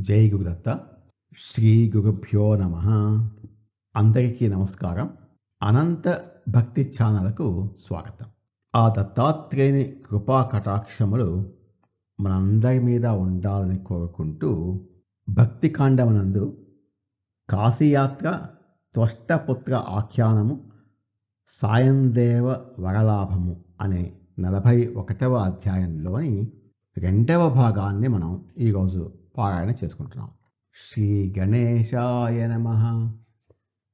జై గురుదత్త. శ్రీ గురుభ్యో నమ. అందరికీ నమస్కారం. అనంత భక్తి ఛానల్కు స్వాగతం. ఆ దత్తాత్రేయుని కృపా కటాక్షములు మనందరి మీద ఉండాలని కోరుకుంటూ భక్తి కాండమునందు కాశీయాత్ర త్వష్టపుత్ర ఆఖ్యానము సాయందేవ వరలాభము అనే 41వ అధ్యాయంలోని 2వ భాగాన్ని మనం ఈరోజు పారాయణ చేసుకుంటున్నాం. శ్రీ గణేశాయ నమః.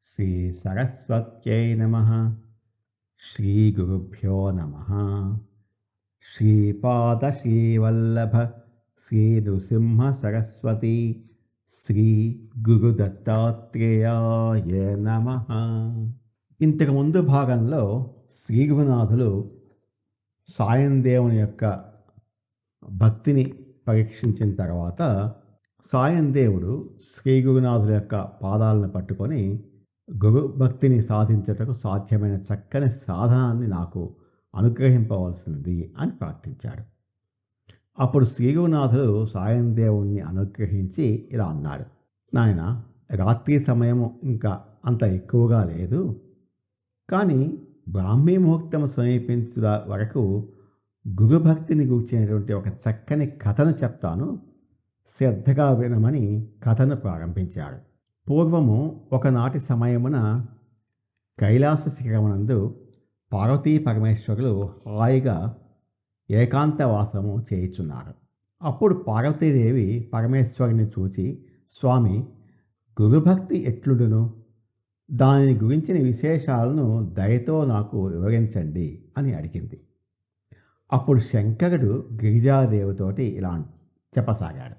శ్రీ సరస్వత్యై నమః. శ్రీ గురుభ్యో నమః. శ్రీపాద శ్రీవల్లభ శ్రీ నృసింహ సరస్వతి శ్రీ గురుదత్తాత్రేయాయ నమః. ఇంతకు ముందు భాగంలో శ్రీ గురునాథులు సాయందేవుని యొక్క భక్తిని పరీక్షించిన తర్వాత సాయందేవుడు శ్రీ గురునాథుల యొక్క పాదాలను పట్టుకొని గురు భక్తిని సాధించటకు సాధ్యమైన చక్కని సాధనాన్ని నాకు అనుగ్రహింపవలసింది అని ప్రార్థించాడు. అప్పుడు శ్రీ గురునాథుడు సాయందేవుణ్ణి అనుగ్రహించి ఇలా అన్నాడు: నాయన, రాత్రి సమయము ఇంకా అంత ఎక్కువగా లేదు, కానీ బ్రాహ్మీ ముహూర్తం సమీపించుట వరకు గురుభక్తిని గూర్చినటువంటి ఒక చక్కని కథను చెప్తాను, శ్రద్ధగా వినమని కథను ప్రారంభించాడు. పూర్వము ఒకనాటి సమయమున కైలాస శిఖరమునందు పార్వతీ పరమేశ్వరులు హాయిగా ఏకాంతవాసము చేయుచున్నారు. అప్పుడు పార్వతీదేవి పరమేశ్వరుని చూచి, స్వామి, గురుభక్తి ఎట్లుడును, దాని గురించిన విశేషాలను దయతో నాకు వివరించండి అని అడిగింది. అప్పుడు శంకరుడు గిరిజాదేవితోటి ఇలా చెప్పసాగాడు: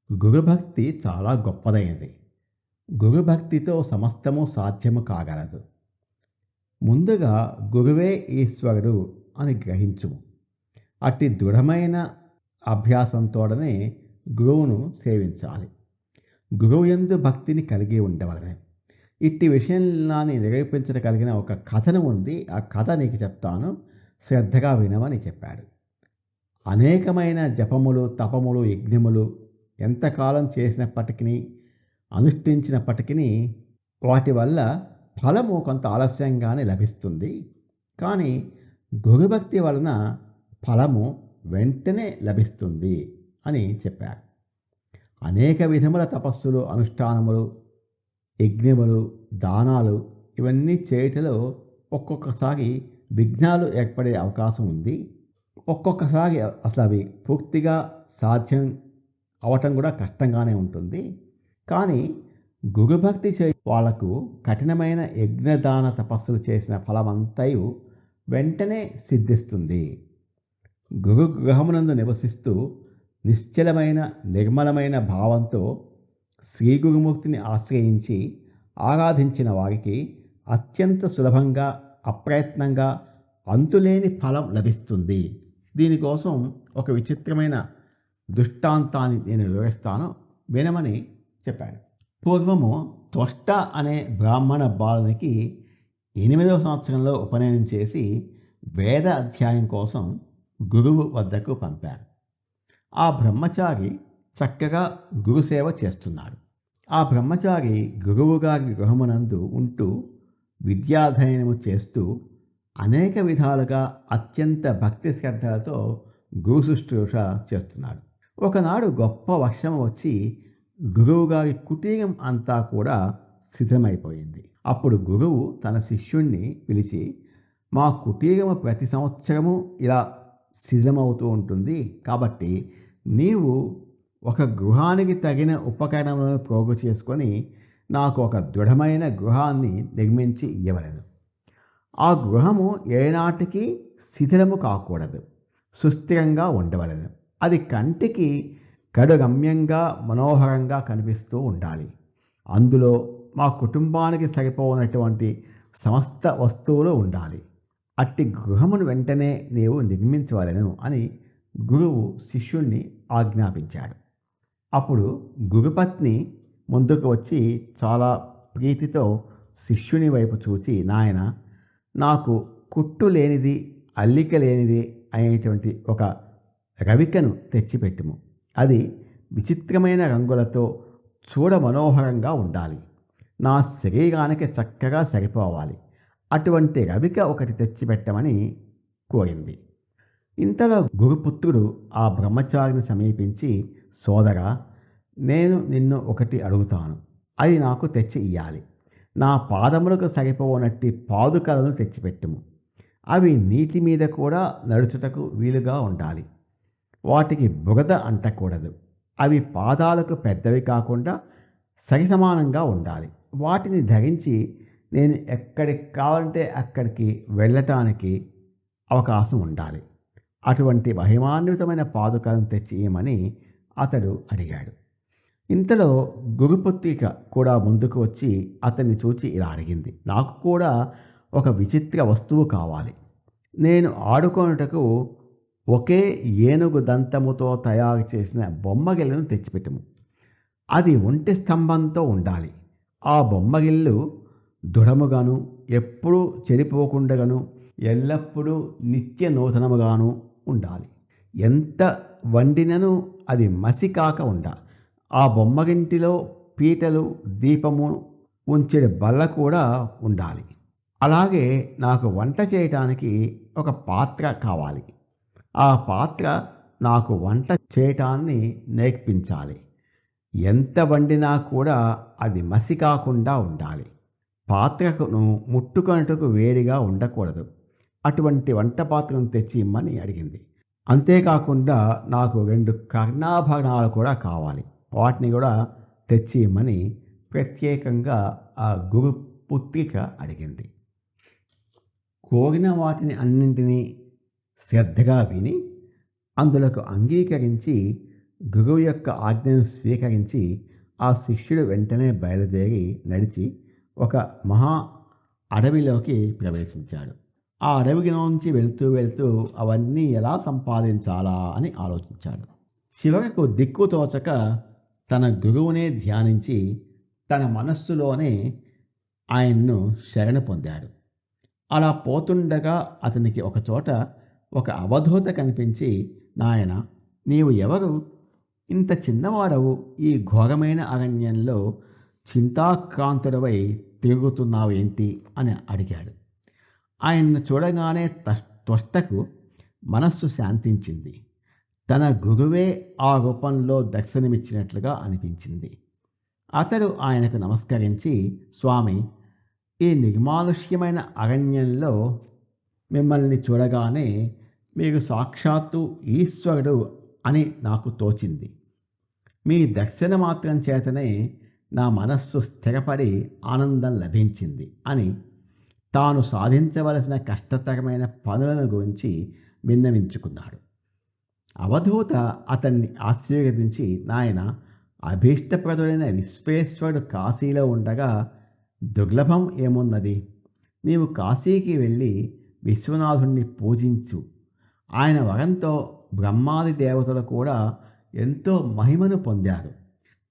గురుభక్తి చాలా గొప్పదైనది. గురుభక్తితో సమస్తము సాధ్యము కాగలదు. ముందుగా గురువే ఈశ్వరుడు అని గ్రహించుము. అట్టి దృఢమైన అభ్యాసంతోడనే గురువును సేవించాలి. గురువు యందు భక్తిని కలిగి ఉండవలెను. ఇట్టి విషయాన్ని నిరూపించగలిగిన ఒక కథను ఉంది, ఆ కథ నీకు చెప్తాను, శ్రద్ధగా వినమని చెప్పాడు. అనేకమైన జపములు, తపములు, యజ్ఞములు ఎంతకాలం చేసినప్పటికీ, అనుష్ఠించినప్పటికీ వాటి వల్ల ఫలము కొంత ఆలస్యంగానే లభిస్తుంది. కానీ గురుభక్తి వలన ఫలము వెంటనే లభిస్తుంది అని చెప్పారు. అనేక విధముల తపస్సులు, అనుష్ఠానములు, యజ్ఞములు, దానాలు ఇవన్నీ చేయటంలో ఒక్కొక్కసారి విఘ్నాలు ఏర్పడే అవకాశం ఉంది. ఒక్కొక్కసారి అసలు అవి పూర్తిగా సాధ్యం అవటం కూడా కష్టంగానే ఉంటుంది. కానీ గురుభక్తి వాళ్లకు కఠినమైన యజ్ఞదాన తపస్సులు చేసిన ఫలమంతయు వెంటనే సిద్ధిస్తుంది. గురు గృహమునందు నివసిస్తూ నిశ్చలమైన నిర్మలమైన భావంతో శ్రీ గురుమూర్తిని ఆశ్రయించి ఆరాధించిన వారికి అత్యంత సులభంగా, అప్రయత్నంగా అంతులేని ఫలం లభిస్తుంది. దీనికోసం ఒక విచిత్రమైన దృష్టాంతాన్ని నేను వివరిస్తాను, వినమని చెప్పాడు. పూర్వము త్వష్ట అనే బ్రాహ్మణ బాలునికి 8వ సంవత్సరంలో ఉపనయనం చేసి వేద అధ్యాయం కోసం గురువు వద్దకు పంపారు. ఆ బ్రహ్మచారి చక్కగా గురుసేవ చేస్తున్నాడు. ఆ బ్రహ్మచారి గురువుగారి గృహమునందు ఉంటూ విద్యాధ్యయనము చేస్తూ అనేక విధాలుగా అత్యంత భక్తి శ్రద్ధలతో గురు శుశ్రూష చేస్తున్నాడు. ఒకనాడు గొప్ప వర్షం వచ్చి గురువుగారి కుటీరం అంతా కూడా శిథిలమైపోయింది. అప్పుడు గురువు తన శిష్యుణ్ణి పిలిచి, మా కుటీరము ప్రతి సంవత్సరము ఇలా శిథిలమవుతూ ఉంటుంది, కాబట్టి నీవు ఒక గృహానికి తగిన ఉపకరణములను ప్రోగు చేసుకొని నాకు ఒక దృఢమైన గృహాన్ని నిర్మించి ఇవ్వవలెను. ఆ గృహము ఏనాటికి శిథిలము కాకూడదు, సుస్థిరంగా ఉండవలెను. అది కంటికి కడుగమ్యంగా, మనోహరంగా కనిపిస్తూ ఉండాలి. అందులో మా కుటుంబానికి సరిపోనటువంటి సమస్త వస్తువులు ఉండాలి. అట్టి గృహమును వెంటనే నీవు నిర్మించవలెను అని గురువు శిష్యుణ్ణి ఆజ్ఞాపించాడు. అప్పుడు గురుపత్ని ముందుకు వచ్చి చాలా ప్రీతితో శిష్యుని వైపు చూచి, నాయన, నాకు కుట్టు లేనిది, అల్లిక లేనిది అయినటువంటి ఒక రవికను తెచ్చిపెట్టుము. అది విచిత్రమైన రంగులతో చూడ మనోహరంగా ఉండాలి. నా శరీరానికి చక్కగా సరిపోవాలి. అటువంటి రవిక ఒకటి తెచ్చిపెట్టమని కోరింది. ఇంతలో గురుపుత్రుడు ఆ బ్రహ్మచారిని సమీపించి, సోదరా, నేను నిన్ను ఒకటి అడుగుతాను. అది నాకు తెచ్చి ఇయ్యాలి. నా పాదములకు సరిపోనట్టి పాదుకలను తెచ్చిపెట్టుము. అవి నీటి మీద కూడా నడుచుటకు వీలుగా ఉండాలి. వాటికి బురద అంటకూడదు. అవి పాదాలకు పెద్దవి కాకుండా సరిసమానంగా ఉండాలి. వాటిని ధరించి నేను ఎక్కడికి కావాలంటే అక్కడికి వెళ్ళటానికి అవకాశం ఉండాలి. అటువంటి మహిమాన్వితమైన పాదుకలను తెచ్చి ఇయ్యమని అతడు అడిగాడు. ఇంతలో గురుపుత్రిక కూడా ముందుకు వచ్చి అతన్ని చూచి ఇలా అడిగింది, నాకు కూడా ఒక విచిత్ర వస్తువు కావాలి. నేను ఆడుకొనుటకు ఒకే ఏనుగు దంతముతో తయారు చేసిన బొమ్మగిల్లును తెచ్చిపెట్టుము. అది ఒంటి స్తంభంతో ఉండాలి. ఆ బొమ్మగిల్లు దృఢముగాను, ఎప్పుడూ చెడిపోకుండగాను, ఎల్లప్పుడూ నిత్య నూతనముగాను ఉండాలి. ఎంత వండినను అది మసి కాక ఉండాలి. ఆ బొమ్మగింటిలో పీటలు, దీపము ఉంచే బల్ల కూడా ఉండాలి. అలాగే నాకు వంట చేయటానికి ఒక పాత్ర కావాలి. ఆ పాత్ర నాకు వంట చేయటాన్ని నేర్పించాలి. ఎంత వండినా కూడా అది మసి కాకుండా ఉండాలి. పాత్రకును ముట్టుకొనుటకు వేడిగా ఉండకూడదు. అటువంటి వంట పాత్రను తెచ్చి ఇమ్మని అడిగింది. అంతేకాకుండా నాకు 2 కర్ణాభరణాలు కూడా కావాలి. వాటిని కూడా తెచ్చి ఇమ్మని ప్రత్యేకంగా ఆ గురుపుత్రిక అడిగింది. కోరిన వాటిని అన్నింటినీ శ్రద్ధగా విని అందులకు అంగీకరించి గురువు యొక్క ఆజ్ఞను స్వీకరించి ఆ శిష్యుడు వెంటనే బయలుదేరి నడిచి ఒక మహా అడవిలోకి ప్రవేశించాడు. ఆ అడవిలోంచి వెళ్తూ వెళ్తూ అవన్నీ ఎలా సంపాదించాలా అని ఆలోచించాడు. చివరకు దిక్కు తోచక తన గురువునే ధ్యానించి తన మనస్సులోనే ఆయన్ను శరణ పొందాడు. అలా పోతుండగా అతనికి ఒకచోట ఒక అవధూత కనిపించి, నాయన, నీవు ఎవరు? ఇంత చిన్నవాడవు ఈ ఘోరమైన అరణ్యంలో చింతాక్రాంతుడవై తిరుగుతున్నావు ఏంటి అని అడిగాడు. ఆయన్ను చూడగానే త్వష్టకు మనస్సు శాంతించింది. తన గురువే ఆ రూపంలో దర్శనమిచ్చినట్లుగా అనిపించింది. అతడు ఆయనకు నమస్కరించి, స్వామి, ఈ నిర్మానుష్యమైన అరణ్యంలో మిమ్మల్ని చూడగానే మీరు సాక్షాత్తు ఈశ్వరుడు అని నాకు తోచింది. మీ దర్శన మాత్రం చేతనే నా మనస్సు స్థిరపడి ఆనందం లభించింది అని తాను సాధించవలసిన కష్టతరమైన పనులను గురించి విన్నవించుకున్నాడు. అవధూత అతన్ని ఆశీర్వదించి, నాయన, అభీష్టప్రదుడైన విశ్వేశ్వరుడు కాశీలో ఉండగా దుర్లభం ఏమున్నది? నీవు కాశీకి వెళ్ళి విశ్వనాథుణ్ణి పూజించు. ఆయన వరంతో బ్రహ్మాది దేవతలు కూడా ఎంతో మహిమను పొందారు.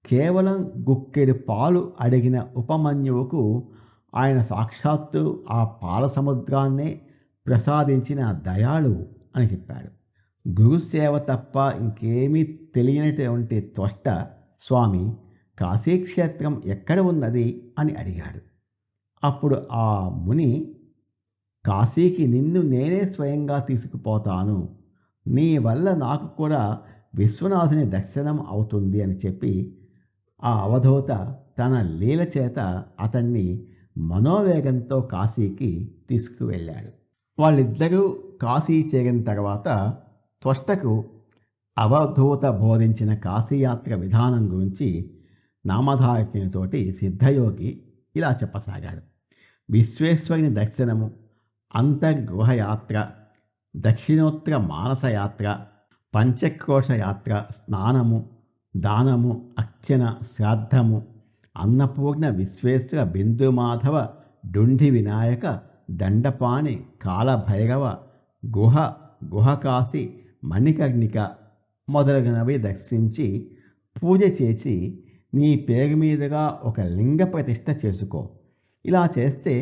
కేవలం గుక్కెడు పాలు అడిగిన ఉపమన్యువుకు ఆయన సాక్షాత్తు ఆ పాల సముద్రాన్నే ప్రసాదించిన దయాళువు అని చెప్పాడు. గురుసేవ తప్ప ఇంకేమీ తెలియనటువంటి త్వష్ట, స్వామి, కాశీక్షేత్రం ఎక్కడ ఉన్నది అని అడిగాడు. అప్పుడు ఆ ముని, కాశీకి నిన్ను నేనే స్వయంగా తీసుకుపోతాను. నీ వల్ల నాకు కూడా విశ్వనాథుని దర్శనం అవుతుంది అని చెప్పి ఆ అవధూత తన లీల చేత అతన్ని మనోవేగంతో కాశీకి తీసుకువెళ్ళాడు. వాళ్ళిద్దరూ కాశీ చేరిన తర్వాత త్వష్టకు అవధూత బోధించిన కాశీయాత్ర విధానం గురించి నామధారకునితోటి సిద్ధయోగి ఇలా చెప్పసాగాడు. విశ్వేశ్వరుని దర్శనము, అంతర్గృహయాత్ర, దక్షిణోత్తర మానసయాత్ర, పంచక్రోశ యాత్ర, స్నానము, దానము, అర్చన, శ్రాద్ధము, అన్నపూర్ణ, విశ్వేశ్వర, బిందుమాధవ, డుండి వినాయక, దండపాణి, కాలభైరవ, గుహకాశి, మణికర్ణిక మొదలగునవి దర్శించి పూజ చేసి నీ పేరు మీదుగా ఒక లింగ ప్రతిష్ఠ చేసుకో. ఇలా చేస్తే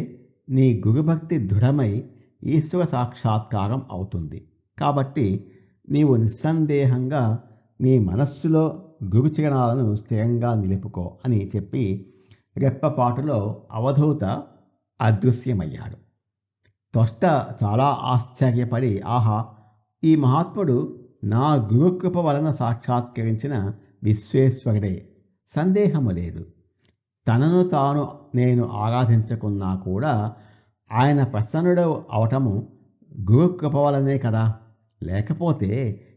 నీ గురుభక్తి దృఢమై ఈశ్వర సాక్షాత్కారం అవుతుంది. కాబట్టి నీవు నిస్సందేహంగా నీ మనస్సులో గురుచరణాలను స్థిరంగా నిలుపుకో అని చెప్పి రెప్పపాటులో అవధూత అదృశ్యమయ్యాడు. త్వష్ట చాలా ఆశ్చర్యపడి, ఆహా, ఈ మహాత్ముడు నా గురుకృప వలన సాక్షాత్కరించిన విశ్వేశ్వరుడే, సందేహము లేదు. తనను తాను నేను ఆరాధించకున్నా కూడా ఆయన ప్రసన్నుడు అవటము గురుకృప వలనే కదా. లేకపోతే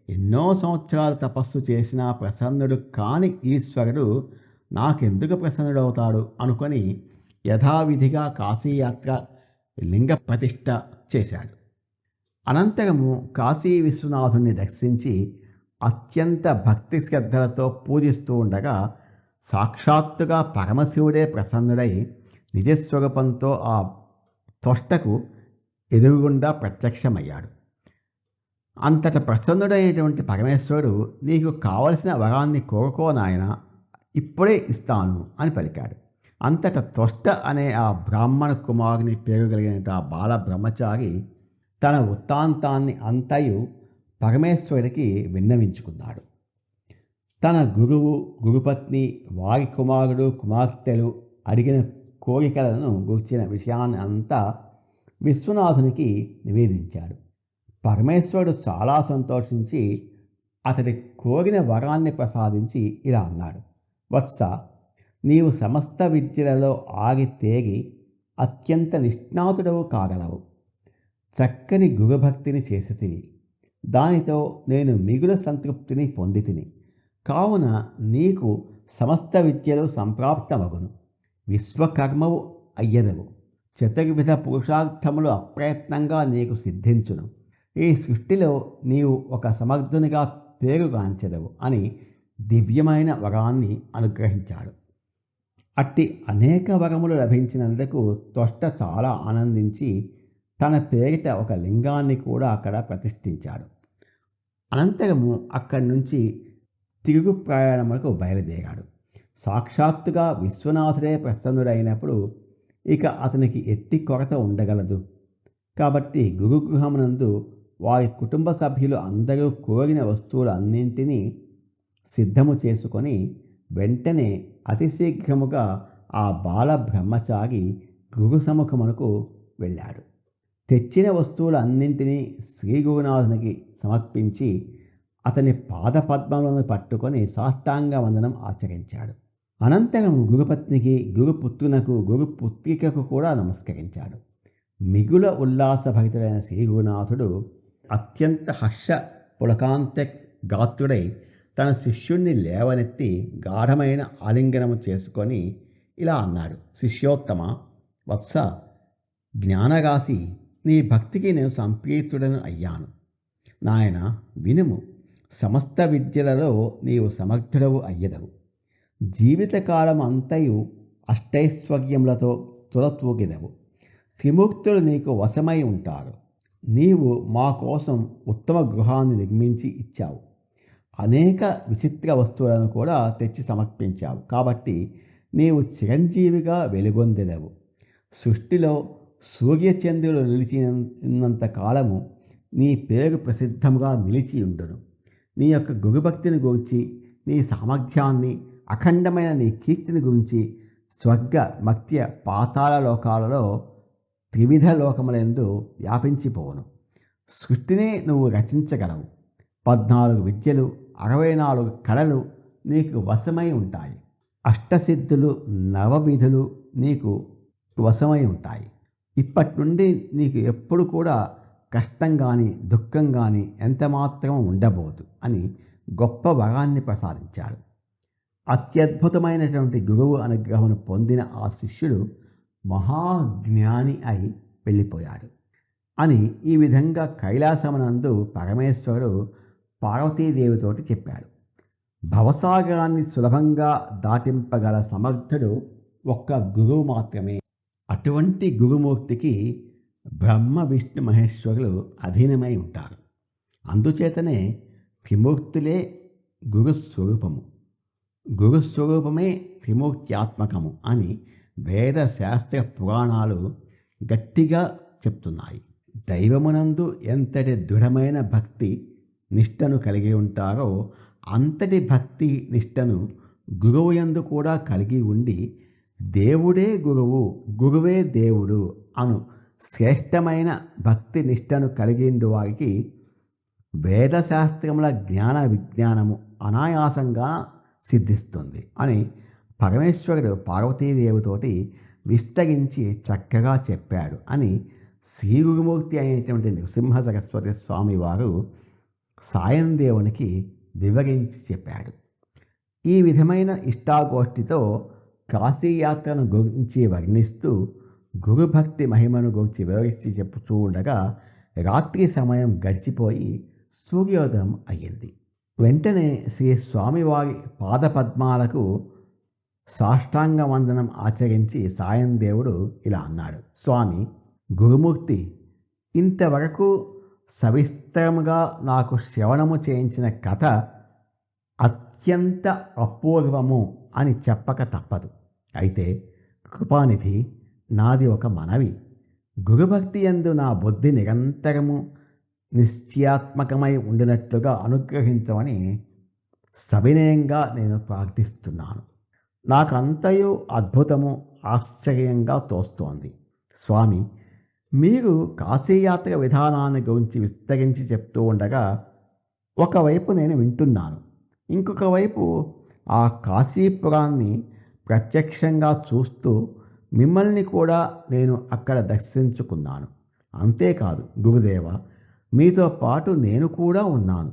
ఎన్నో సంవత్సరాలు తపస్సు చేసిన ప్రసన్నుడు కాని ఈశ్వరుడు నాకెందుకు ప్రసన్నుడవుతాడు అనుకొని యథావిధిగా కాశీయాత్ర లింగ ప్రతిష్ఠ చేశాడు. అనంతరము కాశీ విశ్వనాథుణ్ణి దర్శించి అత్యంత భక్తి శ్రద్ధలతో పూజిస్తూ ఉండగా సాక్షాత్తుగా పరమశివుడే ప్రసన్నుడై నిజస్వరూపంతో ఆ త్వష్టకు ఎదురుగుండా ప్రత్యక్షమయ్యాడు. అంతట ప్రసన్నుడైనటువంటి పరమేశ్వరుడు, నీకు కావలసిన వరాన్ని కోరుకో నాయనా, ఇప్పుడే ఇస్తాను అని పలికాడు. అంతట త్వష్ట అనే ఆ బ్రాహ్మణ కుమారుని పేరు కలిగిన ఆ బాల బ్రహ్మచారి తన వృత్తాంతాన్ని అంతయు పరమేశ్వరుడికి విన్నవించుకున్నాడు. తన గురువు, గురుపత్ని, వారి కుమారుడు, కుమార్తెలు అడిగిన కోరికలను గుర్చిన విషయాన్ని అంతా విశ్వనాథునికి నివేదించాడు. పరమేశ్వరుడు చాలా సంతోషించి అతడి కోరిన వరాన్ని ప్రసాదించి ఇలా అన్నాడు: వత్స, నీవు సమస్త విద్యలలో ఆగి తేగి అత్యంత నిష్ణాతుడవు కాగలవు. చక్కని గురుభక్తిని చేసితివి. దానితో నేను మిగుల సంతృప్తిని పొందితిని. కావున నీకు సమస్త విద్యలు సంప్రాప్తమగును. విశ్వకర్మవు అయ్యదవు. చతుర్విధ పురుషార్థములు అప్రయత్నంగా నీకు సిద్ధించును. ఈ సృష్టిలో నీవు ఒక సమర్థునిగా పేరుగాంచెదవు అని దివ్యమైన వరాన్ని అనుగ్రహించాడు. అట్టి అనేక వరములు లభించినందుకు త్వష్ట చాలా ఆనందించి తన పేరిట ఒక లింగాన్ని కూడా అక్కడ ప్రతిష్ఠించాడు. అనంతరము అక్కడి నుంచి తిరుగు ప్రయాణములకు బయలుదేరాడు. సాక్షాత్తుగా విశ్వనాథుడే ప్రసన్నుడైనప్పుడు ఇక అతనికి ఎట్టి కొరత ఉండగలదు. కాబట్టి గురుగృహమునందు వారి కుటుంబ సభ్యులు అందరూ కోరిన వస్తువులు అన్నింటినీ సిద్ధము చేసుకొని వెంటనే అతి శీఘ్రముగా ఆ బాల బ్రహ్మచారి గురు సముఖమునకు వెళ్ళాడు. తెచ్చిన వస్తువులు అన్నింటినీ శ్రీ గురునాథునికి సమర్పించి అతని పాదపద్మములను పట్టుకొని సాష్టాంగ వందనం ఆచరించాడు. అనంతరం గురుపత్నికి, గురుపుత్రునకు, గురుపుత్రికకు కూడా నమస్కరించాడు. మిగుల ఉల్లాసభరితుడైన శ్రీ గురునాథుడు అత్యంత హర్ష పులకాంత గాత్రుడై తన శిష్యుణ్ణి లేవనెత్తి గాఢమైన ఆలింగనము చేసుకొని ఇలా అన్నాడు: శిష్యోత్తమ, వత్స, జ్ఞానరాశి, నీ భక్తికి నేను సంప్రీతుడను అయ్యాను. నాయన వినుము, సమస్త విద్యలలో నీవు సమర్థుడవు అయ్యదవు. జీవితకాలం అంతయు అష్టైశ్వర్యములతో తులతూగిదవు. త్రిమూర్తులు నీకు వశమై ఉంటారు. నీవు మా కోసం ఉత్తమ గృహాన్ని నిర్మించి ఇచ్చావు. అనేక విచిత్ర వస్తువులను కూడా తెచ్చి సమర్పించావు. కాబట్టి నీవు చిరంజీవిగా వెలుగొందెదవు. సృష్టిలో సూర్యచంద్రులు నిలిచినంత కాలము నీ పేరు ప్రసిద్ధముగా నిలిచి ఉండును. నీ యొక్క గురుభక్తిని గురించి, నీ సామర్థ్యాన్ని, అఖండమైన నీ కీర్తిని గురించి స్వర్గ, మర్త్య, పాతాళ లోకాలలో త్రివిధ లోకములందు వ్యాపించిపోవును. సృష్టినే నువ్వు రచించగలవు. 14 విద్యలు, 64 కళలు నీకు వశమై ఉంటాయి. అష్టసిద్ధులు, నవవిధులు నీకు వశమై ఉంటాయి. ఇప్పటి నుండి నీకు ఎప్పుడు కూడా కష్టం కానీ, దుఃఖం కానీ ఎంతమాత్రం ఉండబోదు అని గొప్ప వరాన్ని ప్రసాదించాడు. అత్యద్భుతమైనటువంటి గురువు అనుగ్రహం పొందిన ఆ శిష్యుడు మహాజ్ఞాని అయి వెళ్ళిపోయాడు అని ఈ విధంగా కైలాసమునందు పరమేశ్వరుడు పార్వతీదేవితోటి చెప్పాడు. భవసాగరాన్ని సులభంగా దాటింపగల సమర్థుడు ఒక్క గురువు మాత్రమే. అటువంటి గురుమూర్తికి బ్రహ్మ, విష్ణు, మహేశ్వరులు అధీనమై ఉంటారు. అందుచేతనే త్రిమూర్తులే గురుస్వరూపము, గురుస్వరూపమే త్రిమూర్త్యాత్మకము అని వేద, శాస్త్ర, పురాణాలు గట్టిగా చెప్తున్నాయి. దైవమునందు ఎంతటి దృఢమైన భక్తి నిష్టను కలిగి ఉంటారో అంతటి భక్తి నిష్టను గురువు యందు కూడా కలిగి ఉండి దేవుడే గురువు, గురువే దేవుడు అను శ్రేష్టమైన భక్తి నిష్టను కలిగిండు వారికి వేదశాస్త్రముల జ్ఞాన విజ్ఞానము అనాయాసంగా సిద్ధిస్తుంది అని పరమేశ్వరుడు పార్వతీదేవితోటి విస్తరించి చక్కగా చెప్పాడు అని శ్రీ గురుమూర్తి అయినటువంటి నృసింహ సరస్వతి స్వామి వారు సాయం దేవునికి వివరించి చెప్పాడు. ఈ విధమైన ఇష్టాగోష్ఠితో కాశీయాత్రను గురించి వర్ణిస్తూ గురుభక్తి మహిమను గురించి వివరించి చెప్పుతూ ఉండగా రాత్రి సమయం గడిచిపోయి సూర్యోదయం అయ్యింది. వెంటనే శ్రీ స్వామివారి పాదపద్మాలకు సాష్టాంగ వందనం ఆచరించి సాయం దేవుడు ఇలా అన్నాడు: స్వామి, గురుమూర్తి ఇంతవరకు సవిస్తరముగా నాకు శ్రవణము చేయించిన కథ అత్యంత అపూర్వము అని చెప్పక తప్పదు. అయితే కృపానిధి, నాది ఒక మనవి. గురుభక్తి యందు నా బుద్ధి నిరంతరము నిశ్చయాత్మకమై ఉండినట్లుగా అనుగ్రహించమని సవినయంగా నేను ప్రార్థిస్తున్నాను. నాకంతయు అద్భుతము, ఆశ్చర్యంగా తోస్తోంది. స్వామి, మీరు కాశీయాత్ర విధానాన్ని గురించి విస్తరించి చెప్తూ ఉండగా ఒకవైపు నేను వింటున్నాను, ఇంకొక వైపు ఆ కాశీపురాన్ని ప్రత్యక్షంగా చూస్తూ మిమ్మల్ని కూడా నేను అక్కడ దర్శించుకున్నాను. అంతేకాదు గురుదేవ, మీతో పాటు నేను కూడా ఉన్నాను.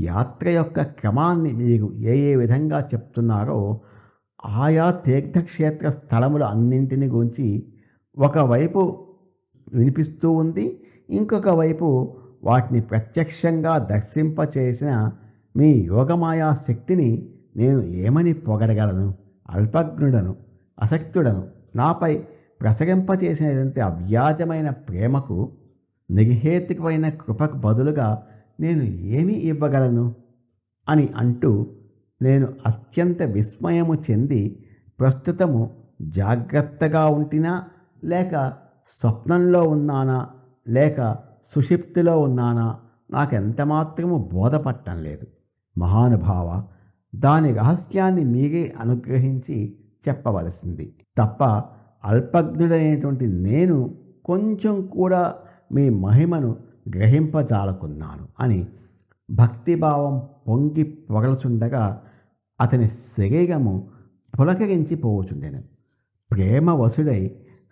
యాత్ర యొక్క క్రమాన్ని మీరు ఏ ఏ విధంగా చెప్తున్నారో ఆయా తీర్థక్షేత్ర స్థలముల అన్నింటిని గురించి ఒకవైపు వినిపిస్తూ ఉంది, ఇంకొక వైపు వాటిని ప్రత్యక్షంగా దర్శింపచేసిన మీ యోగమాయా శక్తిని నేను ఏమని పొగడగలను? అల్పజ్ఞుడను, అసక్తుడను. నాపై ప్రసరింపచేసినటువంటి అవ్యాజమైన ప్రేమకు, నిర్హేతుకమైన కృపకు బదులుగా నేను ఏమి ఇవ్వగలను అని అంటూ నేను అత్యంత విస్మయము చెంది ప్రస్తుతము జాగ్రత్తగా ఉంటినా, లేక స్వప్నంలో ఉన్నానా, లేక సుషిప్తిలో ఉన్నానా నాకెంత మాత్రము బోధపట్టం లేదు. మహానుభావ, దాని రహస్యాన్ని మీరే అనుగ్రహించి చెప్పవలసింది తప్ప అల్పజ్ఞుడైనటువంటి నేను కొంచెం కూడా మీ మహిమను గ్రహింపజాలకున్నాను అని భక్తిభావం పొంగి పొగలుచుండగా అతని శరీరము పులకరించిపోవచుండెను. ప్రేమవశుడై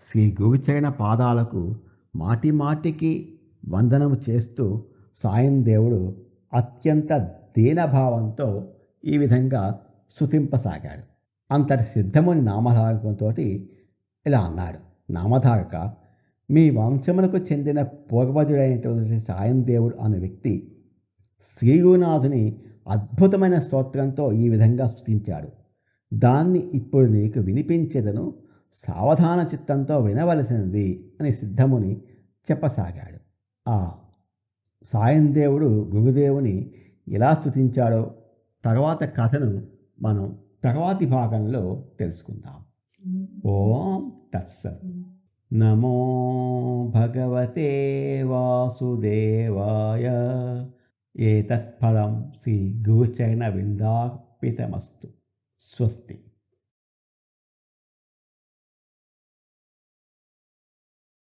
శ్రీ గురుచరణ పాదాలకు మాటిమాటికి వందనము చేస్తూ సాయం దేవుడు అత్యంత దీనభావంతో ఈ విధంగా స్తుతింపసాగాడు. అంతటి సిద్ధముని నామధారకంతో ఇలా అన్నాడు: నామధారక, మీ వంశమునకు చెందిన పూర్వజుడైనటువంటి సాయం దేవుడు అనే వ్యక్తి శ్రీగురునాథుని అద్భుతమైన స్తోత్రంతో ఈ విధంగా స్తుతించాడు. దాన్ని ఇప్పుడు నీకు వినిపించేదను, సావధాన చిత్తంతో వినవలసినది అని సిద్ధముని చెప్పసాగాడు. ఆ సాయం దేవుడు గురుదేవుని ఎలా స్తుతించాడో తర్వాత కథను మనం తర్వాతి భాగంలో తెలుసుకుందాం. ఓం తత్సత్. నమో భగవతే వాసుదేవాయ. ఏతత్ఫలం శ్రీ గురుచరణ విందార్పితమస్తు. స్వస్తి.